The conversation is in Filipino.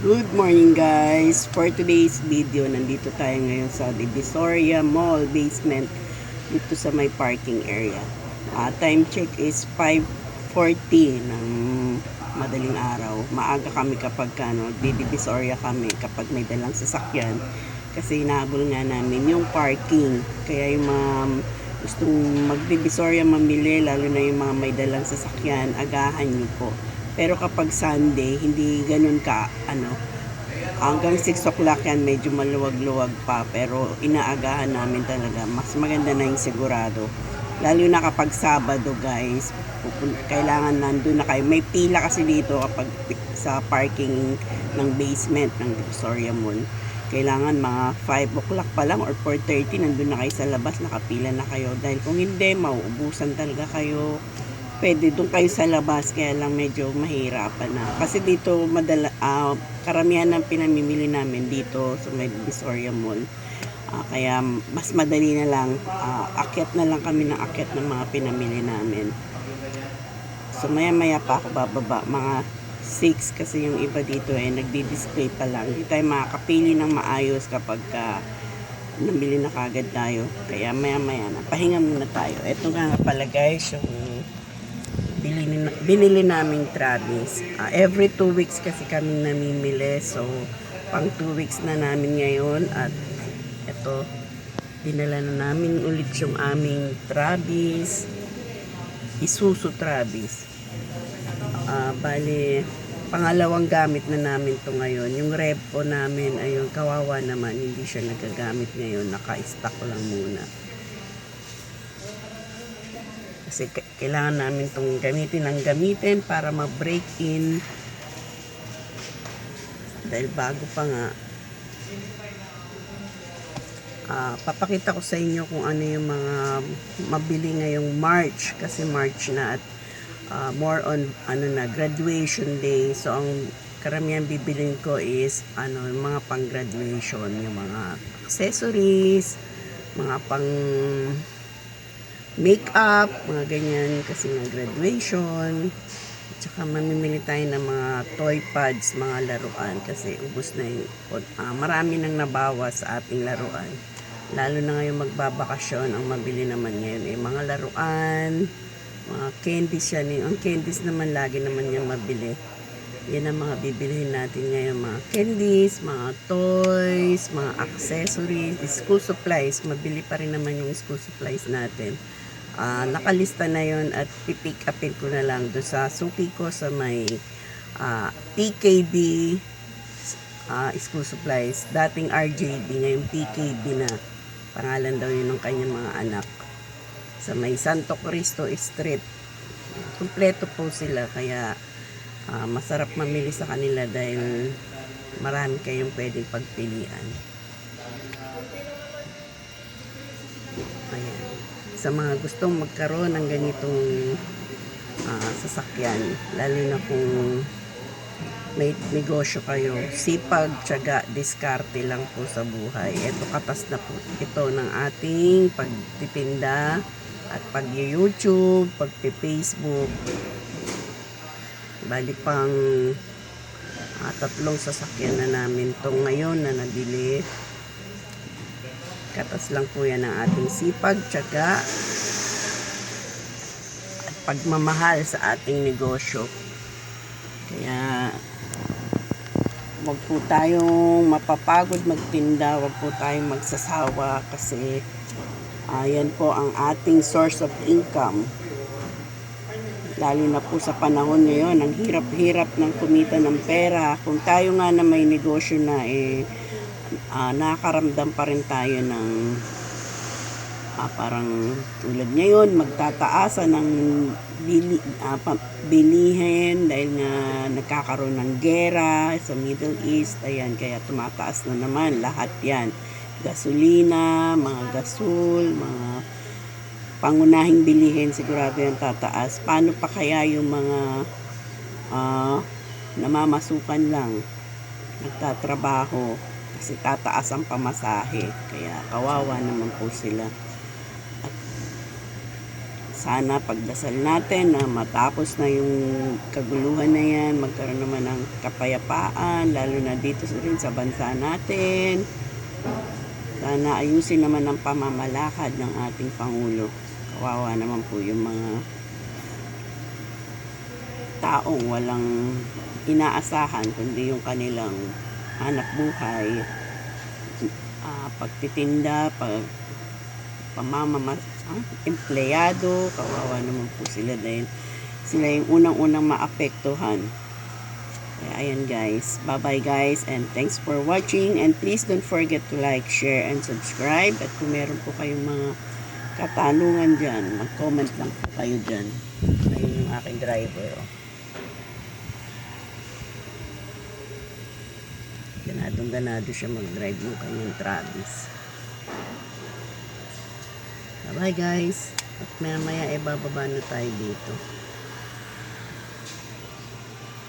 Good morning guys! For today's video, nandito tayo ngayon sa Divisoria Mall basement dito sa may parking area. Time check is 5:40 ng madaling araw. Maaga kami kapag Divisoria kami kapag may dalang sasakyan kasi inahabol nga namin yung parking. Kaya yung mga gustong mag-Divisoria mamili, lalo na yung mga may dalang sasakyan, agahan nyo po. Pero kapag Sunday, hindi ganun ka, hanggang 6 o'clock yan, medyo maluwag-luwag pa. Pero inaagahan namin talaga. Mas maganda na yung sigurado. Lalo na kapag Sabado, guys. Kailangan nandun na kayo. May pila kasi dito kapag sa parking ng basement ng Divisoria Mall. Kailangan mga 5 o'clock pa lang or 4:30 nandun na kayo sa labas, nakapila na kayo. Dahil kung hindi, mauubusan talaga kayo. Pwede doon kayo sa labas, kaya lang medyo mahirapan na. Kasi dito karamihan ng pinamimili namin dito sa may Divisoria Mall. Kaya mas madali na lang, akyat na lang kami ng akyat ng mga pinamili namin. So maya pa ako bababa, mga 6 kasi yung iba dito nagdi-display pa lang. Hindi tayo makakapili ng maayos kapag nabili na kagad tayo. Kaya maya na, pahinga muna tayo. Ito nga pala guys, yung binili naming Travis. Every 2 weeks kasi kami namimili. So, pang 2 weeks na namin ngayon. At ito, dinala na namin ulit yung aming Travis. Isuzu Travis. Bali, pangalawang gamit na namin to ngayon. Yung Revo namin, ayun, kawawa naman. Hindi siya nagagamit ngayon. Naka-stock lang muna. Kasi kailangan namin itong gamitin para ma-break in. Dahil bago pa nga. Papakita ko sa inyo kung ano yung mga mabili ngayong March. Kasi March na at more on graduation day. So ang karamihan bibilin ko is yung mga pang graduation, yung mga accessories, mga pang makeup, mga ganyan kasi nga graduation. At saka mamimili tayo ng mga toy pads, mga laruan kasi ubos na yung marami nang nabawas sa ating laruan. Lalo na ngayon magbabakasyon, ang mabili naman ngayon mga laruan, mga candies yan. Ang candies naman lagi naman yung mabili. Yan ang mga bibilihin natin ngayon, mga candies, mga toys, mga accessories, school supplies. Mabili pa rin naman yung school supplies natin. Nakalista na yon at pipick upin ko na lang doon sa suki ko sa may PKB school supplies. Dating RJB, ngayon PKB na. Pangalan daw yun ng kanyang mga anak. Sa may Santo Cristo Street. Kompleto po sila, kaya masarap mamili sa kanila dahil marami kayong pwedeng pagpilian. Ayan. Sa mga gustong magkaroon ng ganitong sasakyan, lalo na kung may negosyo kayo, sipag, tiyaga, diskarte lang po sa buhay. Ito katas na po ito ng ating pagtitinda at pag-YouTube, pag-Facebook. Bali pang 3 sasakyan na namin to ngayon na nabili. Katas lang po yan ng ating sipag, tiyaga at pagmamahal sa ating negosyo. Kaya wag po tayong mapapagod magtinda, wag po tayong magsasawa kasi yan po ang ating source of income. Lalo na po sa panahon ngayon, ang hirap-hirap ng kumita ng pera. Kung tayo nga na may negosyo na nakakaramdam pa rin tayo ng parang tulad ngayon, magtataasan ng bilihin dahil nga nagkakaroon ng gera sa Middle East. Ayan, kaya tumataas na naman lahat yan. Gasolina, mga gasol, mga pangunahing bilihin, sigurado yung tataas. Paano pa kaya yung mga namamasukan lang, nagtatrabaho, kasi tataas ang pamasahe. Kaya kawawa naman po sila. At sana pagdasal natin na matapos na yung kaguluhan na yan, magkaroon naman ng kapayapaan, lalo na dito rin sa bansa natin. Sana ayusin naman ang pamamalakad ng ating Pangulo. Kawawa naman po yung mga taong walang inaasahan kundi yung kanilang hanap buhay, pagtitinda, empleyado. Kawawa naman po sila dahil sila yung unang-unang maapektuhan. Kaya ayan guys, bye bye guys, and thanks for watching, and please don't forget to like, share, and subscribe. At kung meron po kayong mga katanungan dyan, mag-comment lang po kayo dyan. Ayun yung aking driver, oh. Ganado siya mag-drive ng kanyang Travis. Bye bye guys, at maya maya bababa na tayo dito.